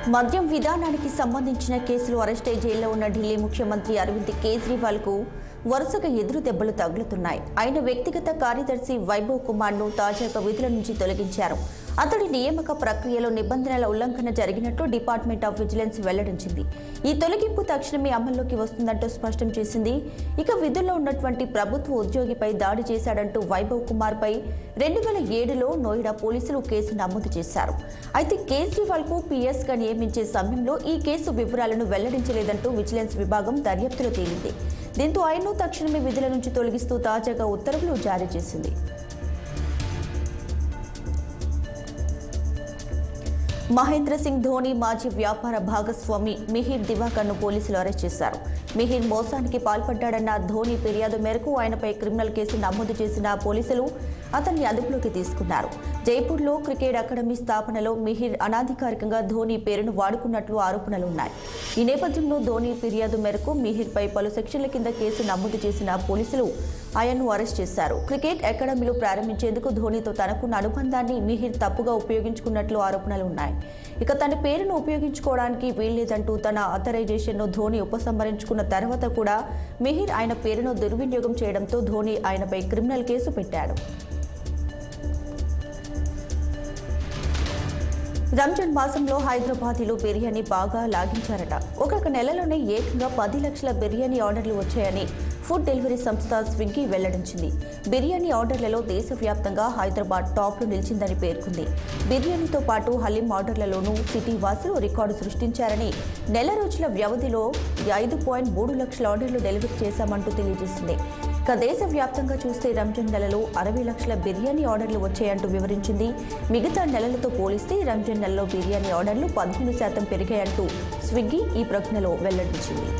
మద్యం విధానానికి సంబంధించిన కేసులో అరెస్టై జైల్లో ఉన్న ఢిల్లీ ముఖ్యమంత్రి అరవింద్ కేజ్రీవాల్కు వరుసగా ఎదురు దెబ్బలు తగులుతున్నాయి. ఆయన వ్యక్తిగత కార్యదర్శి వైభవ్ కుమార్ను తాజాగా విధుల నుంచి తొలగించారు. అతడి నియామక ప్రక్రియలో నిబంధనల ఉల్లంఘన జరిగినట్టు డిపార్ట్మెంట్ ఆఫ్ విజిలెన్స్ వెల్లడించింది. ఈ తొలగింపు తక్షణమే అమల్లోకి వస్తుందంటూ స్పష్టం చేసింది. ఇక విధుల్లో ఉన్నటువంటి ప్రభుత్వ ఉద్యోగిపై దాడి చేశాడంటూ వైభవ్ కుమార్పై 2007లో నోయిడా పోలీసులు కేసు నమోదు చేశారు. అయితే కేజ్రీవాల్కు పీఎస్గా నియమించే సమయంలో ఈ కేసు వివరాలను వెల్లడించలేదంటూ విజిలెన్స్ విభాగం దర్యాప్తులో తేలింది. దీంతో ఆయన్ను తక్షణమే విధుల నుంచి తొలగిస్తూ తాజాగా ఉత్తర్వులు జారీ చేసింది. మహేంద్ర సింగ్ ధోని మాజీ వ్యాపార భాగస్వామి మిహిర్ దివాకర్ను పోలీసులు అరెస్ట్ చేశారు. మిహిర్ మోసానికి పాల్పడ్డాడన్న ధోని ఫిర్యాదు మేరకు ఆయనపై క్రిమినల్ కేసు నమోదు చేసిన పోలీసులు అతన్ని అదుపులోకి తీసుకున్నారు. జైపూర్లో క్రికెట్ అకాడమీ స్థాపనలో మిహిర్ అనాధికారికంగా ధోని పేరును వాడుకున్నట్లు ఆరోపణలున్నాయి. ఈ నేపథ్యంలో ధోని ఫిర్యాదు మేరకు మిహిర్పై పలు సెక్షన్ల కింద కేసు నమోదు చేసిన పోలీసులు ఆయన్ను అరెస్ట్ చేశారు. క్రికెట్ అకాడమీలు ప్రారంభించేందుకు ధోనితో తనకున్న అనుబంధాన్ని మిహిర్ తప్పుగా ఉపయోగించుకున్నట్లు ఆరోపణలు ఉన్నాయి. ఇక తన పేరును ఉపయోగించుకోవడానికి వీల్లేదంటూ తన ఆథరైజేషన్ను ధోని ఉపసంహరించుకున్న తర్వాత కూడా మిహిర్ ఆయన పేరును దుర్వినియోగం చేయడంతో ధోని ఆయనపై క్రిమినల్ కేసు పెట్టాడు. రంజాన్ మాసంలో హైదరాబాదీలో బిర్యానీ బాగా లాగించారట. ఒక నెలలోనే ఏకంగా 10 లక్షల బిర్యానీ ఆర్డర్లు వచ్చాయని ఫుడ్ డెలివరీ సంస్థ స్విగ్గీ వెల్లడించింది. బిర్యానీ ఆర్డర్లలో దేశవ్యాప్తంగా హైదరాబాద్ టాప్లో నిలిచిందని పేర్కొంది. బిర్యానీతో పాటు హలీం ఆర్డర్లలోనూ సిటీ వాసులు రికార్డు సృష్టించారని, నెల రోజుల వ్యవధిలో 5.3 లక్షల ఆర్డర్లు డెలివరీ చేశామంటూ తెలియజేసింది. ఇక దేశవ్యాప్తంగా చూస్తే రంజాన్ నెలలో 60 లక్షల బిర్యానీ ఆర్డర్లు వచ్చాయంటూ వివరించింది. మిగతా నెలలతో పోలిస్తే రంజాన్ నెలలో బిర్యానీ ఆర్డర్లు 15% పెరిగాయంటూ స్విగ్గీ ఈ ప్రకటనలో వెల్లడించింది.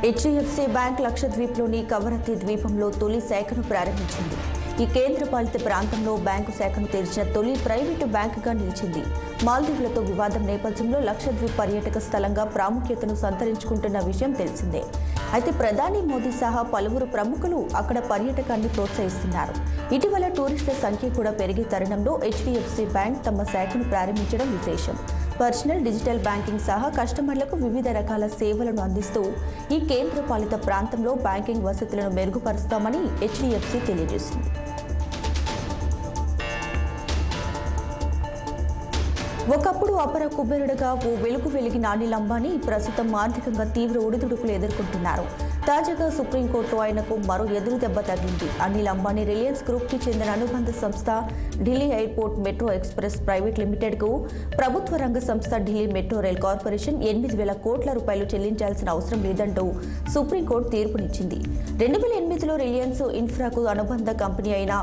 హెచ్డిఎఫ్సి బ్యాంక్ లక్షద్వీప్లోని కవరత్తి ద్వీపంలో తొలి శాఖను ప్రారంభించింది. ఈ కేంద్రపాలిత ప్రాంతంలో బ్యాంకు శాఖను తెరిచిన తొలి ప్రైవేటు బ్యాంకుగా నిలిచింది. మాల్దీవులతో వివాదం నేపథ్యంలో లక్షద్వీప్ పర్యాటక స్థలంగా ప్రాముఖ్యతను సంతరించుకుంటున్న విషయం తెలిసిందే. అయితే ప్రధాని మోదీ సహా పలువురు ప్రముఖులు అక్కడ పర్యాటకాన్ని ప్రోత్సహిస్తున్నారు. ఇటీవల టూరిస్టుల సంఖ్య కూడా పెరిగే తరుణంలో హెచ్డిఎఫ్సి బ్యాంక్ తమ శాఖను ప్రారంభించడం విశేషం. పర్సనల్, డిజిటల్ బ్యాంకింగ్ సహా కస్టమర్లకు వివిధ రకాల సేవలను అందిస్తూ ఈ కేంద్రపాలిత ప్రాంతంలో బ్యాంకింగ్ వసతులను మెరుగుపరుస్తామని హెచ్డిఎఫ్సి తెలియజేసింది. ఒకప్పుడు అపర కుబేరుడుగా ఓ వెలుగు వెలిగిన అనిల్ అంబానీ ప్రస్తుతం ఆర్థికంగా తీవ్ర ఒడిదుడుకులు ఎదుర్కొంటున్నారు. తాజాగా సుప్రీంకోర్టులో ఆయనకు మరో ఎదురు దెబ్బ తగిలింది. అనిల్ అంబానీ రిలయన్స్ గ్రూప్కి చెందిన అనుబంధ సంస్థ Delhi airport metro express private లిమిటెడ్కు ప్రభుత్వ రంగ సంస్థ ఢిల్లీ మెట్రో రైల్ కార్పొరేషన్ 8,000 కోట్ల రూపాయలు చెల్లించాల్సిన అవసరం లేదంటూ సుప్రీంకోర్టు తీర్పునిచ్చింది. 2008లో రిలయన్స్ ఇన్ఫ్రాకు అనుబంధ కంపెనీ అయిన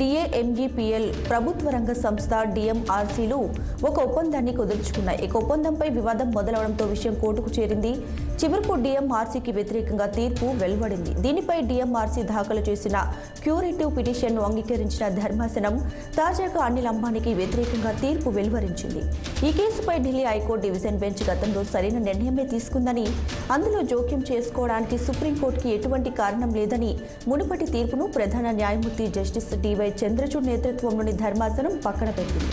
డిఏఎంఈపీఎల్, ప్రభుత్వ రంగ సంస్థ డిఎంఆర్సీలు ఒక ఒప్పందాన్ని కుదుర్చుకున్నాయి. ఈ ఒప్పందంపై వివాదం మొదలవడంతో విషయం కోర్టుకు చేరింది. చివరకు డిఎంఆర్సీకి వ్యతిరేకంగా తీర్పు వెలువడింది. దీనిపై డిఎంఆర్సీ దాఖలు చేసిన క్యూరేటివ్ పిటిషన్ను అంగీకరించిన ధర్మాసనం తాజాగా అనిల్ అంబానీకి వ్యతిరేకంగా తీర్పు వెలువరించింది. ఈ కేసుపై ఢిల్లీ హైకోర్టు డివిజన్ బెంచ్ గతంలో సరైన నిర్ణయమే తీసుకుందని, అందులో జోక్యం చేసుకోవడానికి సుప్రీంకోర్టుకి ఎటువంటి కారణం లేదని మునుపటి తీర్పును ప్రధాన న్యాయమూర్తి జస్టిస్ డివై చంద్రచూడ్ నేతృత్వంలోని ధర్మాసనం పక్కన పెట్టింది.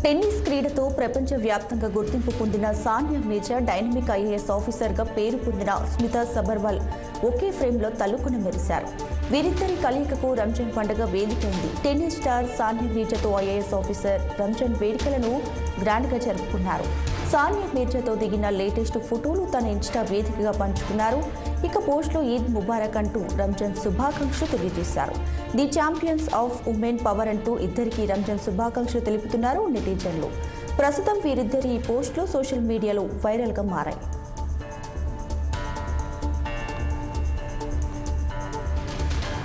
టెన్నిస్ క్రీడతో ప్రపంచవ్యాప్తంగా గుర్తింపు పొందిన సానియా మీర్జా, డైనమిక్ ఐఏఎస్ ఆఫీసర్గా పేరు పొందిన స్మితా సబర్వాల్ ఒకే ఫ్రేమ్లో తలుకున మెరిశారు. వీరిద్దరి కలయికకు రంజాన్ పండుగ వేదికైంది. టెన్నిస్ స్టార్ సానియా మీర్జాతో ఐఏఎస్ ఆఫీసర్ రంజాన్ వేడుకలను గ్రాండ్గా జరుపుకున్నారు. సానియా మీర్జాతో దిగిన లేటెస్ట్ ఫోటోలు తన ఇన్స్టా వేదికగా పంచుకున్నారు. ఇక పోస్ట్లో ఈద్ ముబారక్ అంటూ రంజాన్ శుభాకాంక్షలు తెలియజేశారు. The champions of women power అంటూ ఇద్దరికి రంజాన్ శుభాకాంక్షలు తెలుపుతున్నారు నెటిజన్లు. ప్రస్తుతం వీరిద్దరి ఈ పోస్టులు సోషల్ మీడియాలో వైరల్గా మారాయి.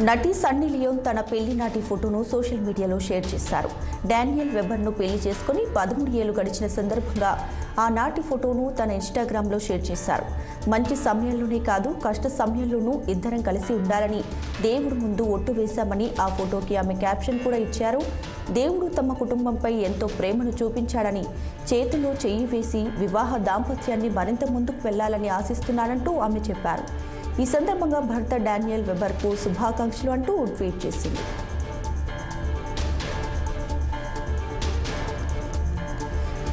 నటి సన్నీ లియోన్ తన పెళ్లి నాటి ఫోటోను సోషల్ మీడియాలో షేర్ చేశారు. డానియల్ వెబర్ను పెళ్లి చేసుకుని 13 ఏళ్లు గడిచిన సందర్భంగా ఆనాటి ఫోటోను తన ఇన్స్టాగ్రామ్లో షేర్ చేశారు. మంచి సమయంలోనే కాదు, కష్ట సమయంలోనూ ఇద్దరం కలిసి ఉండాలని దేవుడు ముందు ఒట్టు వేశామని ఆ ఫోటోకి ఆమె క్యాప్షన్ కూడా ఇచ్చారు. దేవుడు తమ కుటుంబంపై ఎంతో ప్రేమను చూపించాడని, చేతిలో చెయ్యి వేసి వివాహ దాంపత్యాన్ని మరింత ముందుకు వెళ్లాలని ఆశిస్తున్నానంటూ ఆమె చెప్పారు. ఈ సందర్భంగా భర్త డానియల్ వెబర్కు శుభాకాంక్షలు అంటూ ట్వీట్ చేసింది.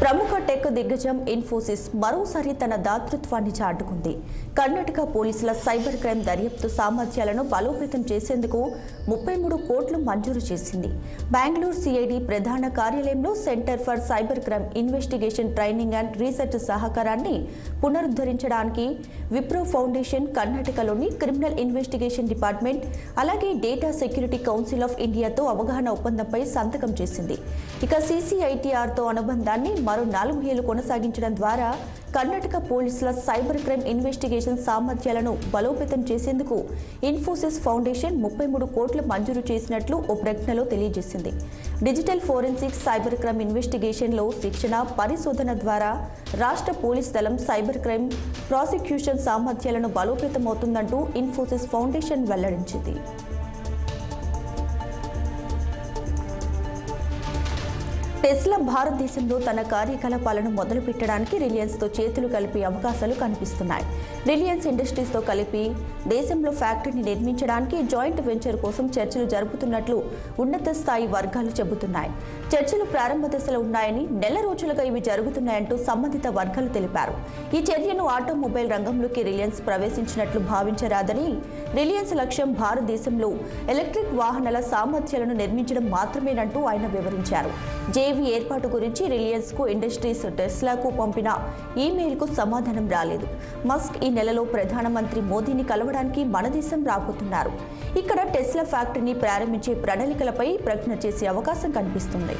ప్రముఖ టెక్ దిగ్గజం ఇన్ఫోసిస్ మరోసారి తన దాతృత్వాన్ని చాటుకుంది. కర్ణాటక పోలీసుల సైబర్ క్రైమ్ దర్యాప్తు సామర్థ్యాలను బలోపేతం చేసేందుకు 33 కోట్లు మంజూరు చేసింది. బెంగళూరు సిఐడి ప్రధాన కార్యాలయంలో centre for cyber crime investigation training and research సహకారాన్ని పునరుద్ధరించడానికి విప్రో ఫౌండేషన్, కర్ణాటకలోని క్రిమినల్ ఇన్వెస్టిగేషన్ డిపార్ట్మెంట్, అలాగే డేటా సెక్యూరిటీ కౌన్సిల్ ఆఫ్ ఇండియాతో అవగాహన ఒప్పందంపై సంతకం చేసింది. ఇక సిసిఐటిఆర్తో అనుబంధాన్ని మరో 4 ఏళ్లు కొనసాగించడం ద్వారా కర్ణాటక పోలీసుల సైబర్ క్రైమ్ ఇన్వెస్టిగేషన్ సామర్థ్యాలను బలోపేతం చేసేందుకు ఇన్ఫోసిస్ ఫౌండేషన్ 33 కోట్లు మంజూరు చేసినట్లు ఓ ప్రకటనలో తెలియజేసింది. డిజిటల్ ఫోరెన్సిక్స్ సైబర్ క్రైమ్ ఇన్వెస్టిగేషన్లో శిక్షణ, పరిశోధన ద్వారా రాష్ట్ర పోలీస్ దళం సైబర్ క్రైమ్ ప్రాసిక్యూషన్ సామర్థ్యాలను బలోపేతమవుతుందంటూ ఇన్ఫోసిస్ ఫౌండేషన్ వెల్లడించింది. టెస్లా భారతదేశంలో తన కార్యకలాపాలను మొదలుపెట్టడానికి రిలయన్స్తో చేతులు కలిపే అవకాశాలు కనిపిస్తున్నాయి. రిలయన్స్ ఇండస్ట్రీస్తో కలిపి దేశంలో ఫ్యాక్టరీని నిర్మించడానికి జాయింట్ వెంచర్ కోసం చర్చలు జరుపుతున్నట్లు ఉన్నత స్థాయి వర్గాలు చెబుతున్నాయి. చర్చలు ప్రారంభ దశలో ఉన్నాయని, నెల రోజులుగా ఇవి జరుగుతున్నాయంటూ సంబంధిత వర్గాలు తెలిపారు. ఈ చర్యను ఆటోమొబైల్ రంగంలోకి రిలయన్స్ ప్రవేశించినట్లు భావించరాదని, రిలయన్స్ లక్ష్యం భారతదేశంలో ఎలక్ట్రిక్ వాహనాల సామర్థ్యాలను నిర్మించడం మాత్రమేనంటూ ఆయన వివరించారు. జేవీ ఏర్పాటు గురించి రిలయన్స్ కు ఇండస్ట్రీస్ టెస్లాకు పంపిన ఈమెయిల్కు సమాధానం రాలేదు. మస్క్ ఈ నెలలో ప్రధానమంత్రి మోదీని కలవడానికి మన దేశం రాబోతున్నారు. ఇక్కడ టెస్లా ఫ్యాక్టరీని ప్రారంభించే ప్రణాళికలపై ప్రకటన చేసే అవకాశం కనిపిస్తుంది.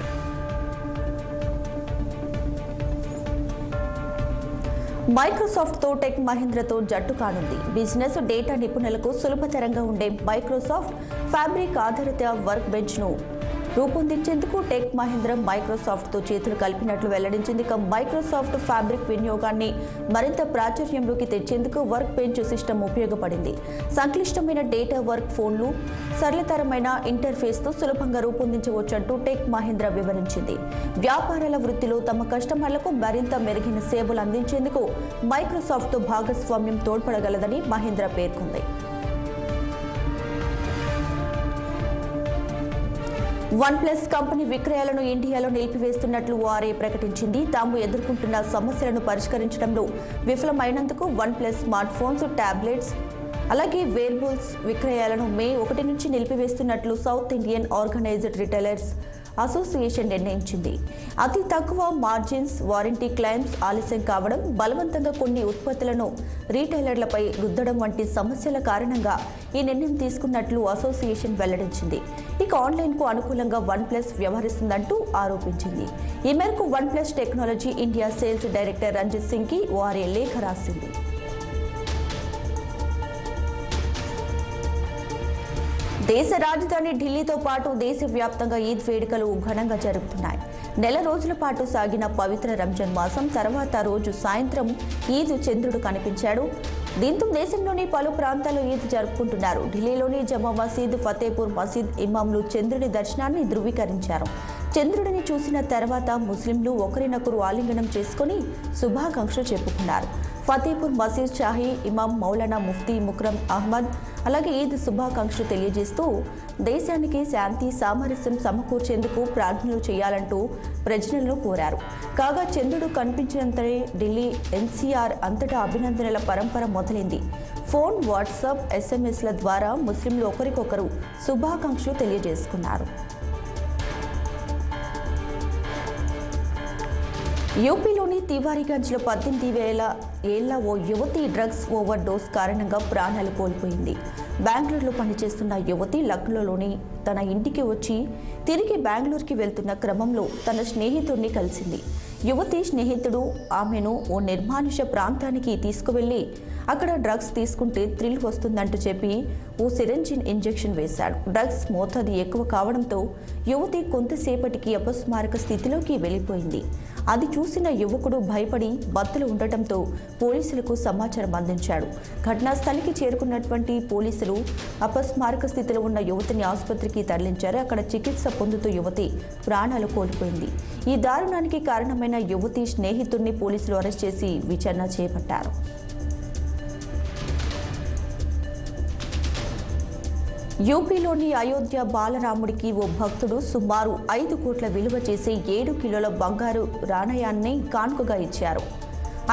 మైక్రోసాఫ్ట్తో టెక్ మహీంద్రాతో జట్టు కానుంది. బిజినెస్, డేటా నిపుణులకు సులభతరంగా ఉండే మైక్రోసాఫ్ట్ ఫ్యాబ్రిక్ ఆధారిత వర్క్ బెంచ్ను రూపొందించేందుకు టెక్ మహీంద్రా మైక్రోసాఫ్ట్తో చేతులు కలిపినట్లు వెల్లడించింది. మైక్రోసాఫ్ట్ ఫ్యాబ్రిక్ వినియోగాన్ని మరింత ప్రాచుర్యంలోకి తెచ్చేందుకు వర్క్ బెంచ్ సిస్టమ్ ఉపయోగపడింది. సంక్లిష్టమైన డేటా వర్క్ ఫోన్లు సరళతరమైన ఇంటర్ఫేస్తో సులభంగా రూపొందించవచ్చంటూ టెక్ మహీంద్రా వివరించింది. వ్యాపారాల వృత్తిలో తమ కస్టమర్లకు మరింత మెరుగైన సేవలు అందించేందుకు మైక్రోసాఫ్ట్తో భాగస్వామ్యం తోడ్పడగలదని మహీంద్రా పేర్కొంది. OnePlus కంపెనీ విక్రయాలను ఇండియాలో నిలిపివేస్తున్నట్లు వారే ప్రకటించింది. తాము ఎదుర్కొంటున్న సమస్యలను పరిష్కరించడంలో విఫలమైనందుకు OnePlus స్మార్ట్ ఫోన్స్, టాబ్లెట్స్, అలాగే వేర్బుల్స్ విక్రయాలను మే 1 నుంచి నిలిపివేస్తున్నట్లు south Indian organised retailers association నిర్ణయించింది. అతి తక్కువ మార్జిన్స్, వారంటీ క్లెయిమ్స్ ఆలస్యం కావడం, బలవంతంగా కొన్ని ఉత్పత్తులను రీటైలర్లపై రుద్దడం వంటి సమస్యల కారణంగా ఈ నిర్ణయం తీసుకున్నట్లు అసోసియేషన్ వెల్లడించింది. ఇక ఆన్లైన్కు అనుకూలంగా OnePlus వ్యవహరిస్తుందంటూ ఆరోపించింది. ఈ మేరకు OnePlus technology India sales director Ranjit సింగ్కి వారే లేఖ రాసింది. దేశ రాజధాని ఢిల్లీతో పాటు దేశవ్యాప్తంగా ఈద్ వేడుకలు ఘనంగా జరుగుతున్నాయి. నెల రోజుల పాటు సాగిన పవిత్ర రంజాన్ మాసం తర్వాత రోజు సాయంత్రం ఈద్ చంద్రుడు కనిపించాడు. దీంతో దేశంలోని పలు ప్రాంతాల్లో ఈద్ జరుపుకుంటున్నారు. ఢిల్లీలోని జమా మసీద్, ఫతేపూర్ మసీద్ ఇమాంలు చంద్రుని దర్శనాన్ని ధృవీకరించారు. చంద్రుడిని చూసిన తర్వాత ముస్లింలు ఒకరినొకరు ఆలింగనం చేసుకుని శుభాకాంక్షలు చెప్పుకున్నారు. ఫతేపూర్ మసీద్ షాహీ ఇమాం మౌలానా ముఫ్తీ ముక్రమ్ అహ్మద్ అలాగే ఈద్ శుభాకాంక్షలు తెలియజేస్తూ దేశానికి శాంతి, సామరస్యం సమకూర్చేందుకు ప్రార్థనలు చేయాలంటూ ప్రజలను కోరారు. కాగా చంద్రుడు కనిపించినంతనే ఢిల్లీ ఎన్సీఆర్ అంతటా అభినందనల పరంపర మొదలైంది. ఫోన్, వాట్సాప్, SMS ల ద్వారా ముస్లింలు ఒకరికొకరు శుభాకాంక్షలు తెలియజేసుకున్నారు. యూపీలోని తివారీగంజ్లో 18 ఏళ్ల ఓ యువతి డ్రగ్స్ ఓవర్ డోస్ కారణంగా ప్రాణాలు కోల్పోయింది. బెంగళూరులో పనిచేస్తున్న యువతి లక్నోలోని తన ఇంటికి వచ్చి తిరిగి బెంగళూరుకి వెళ్తున్న క్రమంలో తన స్నేహితుడిని కలిసింది. యువతి స్నేహితుడు ఆమెను ఓ నిర్మానుష్య ప్రాంతానికి తీసుకువెళ్లి అక్కడ డ్రగ్స్ తీసుకుంటే థ్రిల్ వస్తుందంటూ చెప్పి ఓ సిరంజిన్ ఇంజెక్షన్ వేశాడు. డ్రగ్స్ మోతాదు ఎక్కువ కావడంతో యువతి కొంతసేపటికి అపస్మారక స్థితిలోకి వెళ్ళిపోయింది. అది చూసిన యువకుడు భయపడి బద్దలు ఉండటంతో పోలీసులకు సమాచారం అందించాడు. ఘటనా స్థలికి చేరుకున్నటువంటి పోలీసులు అపస్మారక స్థితిలో ఉన్న యువతిని ఆసుపత్రికి తరలించారు. అక్కడ చికిత్స పొందుతూ యువతి ప్రాణాలు కోల్పోయింది. ఈ దారుణానికి కారణమైన యువతి స్నేహితుడిని పోలీసులు అరెస్ట్ చేసి విచారణ చేపట్టారు. యూపీలోని అయోధ్య బాలరాముడికి ఓ భక్తుడు సుమారు 5 కోట్ల విలువ చేసే 7 కిలోల బంగారు రామాయణాన్ని కానుకగా ఇచ్చారు.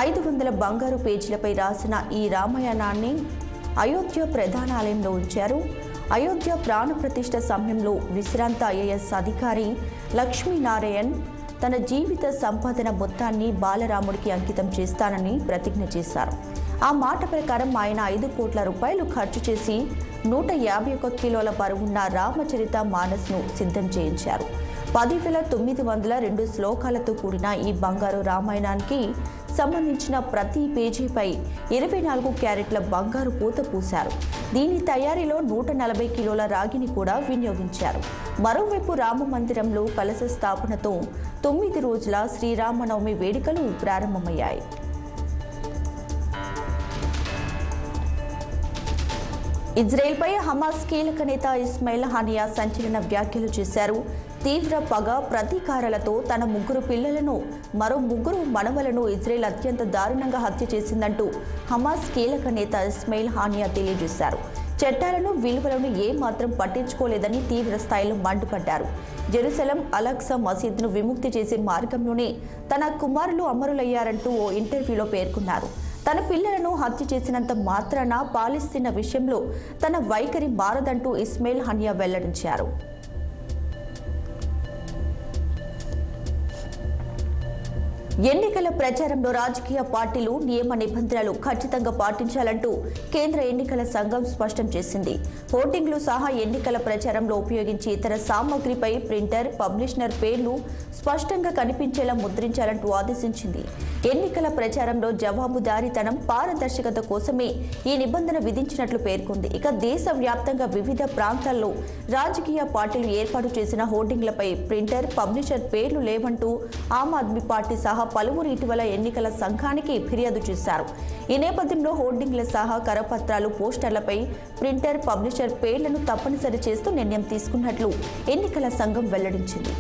500 బంగారు పేజీలపై రాసిన ఈ రామాయణాన్ని అయోధ్య ప్రధాన ఆలయంలో ఉంచారు. అయోధ్య ప్రాణ ప్రతిష్ఠ సమయంలో విశ్రాంత ఐఏఎస్ అధికారి లక్ష్మీనారాయణ్ తన జీవిత సంపాదన మొత్తాన్ని బాలరాముడికి అంకితం చేస్తానని ప్రతిజ్ఞ చేశారు. ఆ మాట ప్రకారం ఆయన 5 కోట్ల రూపాయలు ఖర్చు చేసి 151 కిలోల బరువున్న రామచరిత మానస్ను సిద్ధం చేయించారు. 10,902 శ్లోకాలతో కూడిన ఈ బంగారు రామాయణానికి సంబంధించిన ప్రతి పేజీపై 24 క్యారెట్ల బంగారు పూత పూశారు. దీని తయారీలో 140 కిలోల రాగిని కూడా వినియోగించారు. మరోవైపు రామ మందిరంలో కలశ స్థాపనతో 9 రోజుల శ్రీరామనవమి వేడుకలు ప్రారంభమయ్యాయి. ఇజ్రాయెల్పై హమాస్ కీలక నేత ఇస్మాయిల్ హానియా సంచలన వ్యాఖ్యలు చేశారు. తీవ్ర పగ ప్రతీకారాలతో తన 3 పిల్లలను మరో 3 మనవలను ఇజ్రాయెల్ అత్యంత దారుణంగా హత్య చేసిందంటూ హమాస్ కీలక నేత ఇస్మాయిల్ హానియా తెలియజేశారు. చట్టాలను విలువలను ఏమాత్రం పట్టించుకోలేదని తీవ్ర స్థాయిలో మండిపడ్డారు. జెరూసలం అలక్సా మసీద్ను విముక్తి చేసే మార్గంలోనే తన కుమారులు అమరులయ్యారంటూ ఓ ఇంటర్వ్యూలో పేర్కొన్నారు. తన పిల్లలను హత్య చేసినంత మాత్రాన పాలస్తీనా విషయంలో తన వైఖరి మారదంటూ ఇస్మాయిల్ హానియా వెల్లడించారు. ఎన్నికల ప్రచారంలో రాజకీయ పార్టీలు నియమ నిబంధనలు ఖచ్చితంగా పాటించాలంటూ కేంద్ర ఎన్నికల సంఘం స్పష్టం చేసింది. హోర్డింగ్లు సహా ఎన్నికల ప్రచారంలో ఉపయోగించే ఇతర సామగ్రిపై ప్రింటర్, పబ్లిషనర్ పేర్లు స్పష్టంగా కనిపించేలా ముద్రించాలంటూ ఆదేశించింది. ఎన్నికల ప్రచారంలో జవాబుదారీతనం, పారదర్శకత కోసమే ఈ నిబంధన విధించినట్లు పేర్కొంది. ఇక దేశవ్యాప్తంగా వివిధ ప్రాంతాల్లో రాజకీయ పార్టీలు ఏర్పాటు చేసిన హోర్డింగ్లపై ప్రింటర్, పబ్లిషర్ పేర్లు లేవంటూ ఆమ్ ఆద్మీ పార్టీ సహా పలువురు ఇటీవల ఎన్నికల సంఘానికి ఫిర్యాదు చేశారు. ఈ నేపథ్యంలో హోర్డింగ్ల సహా కరపత్రాలు, పోస్టర్లపై ప్రింటర్, పబ్లిషర్ పేర్లను తప్పనిసరి చేస్తూ నిర్ణయం తీసుకున్నట్లు ఎన్నికల సంఘం వెల్లడించింది.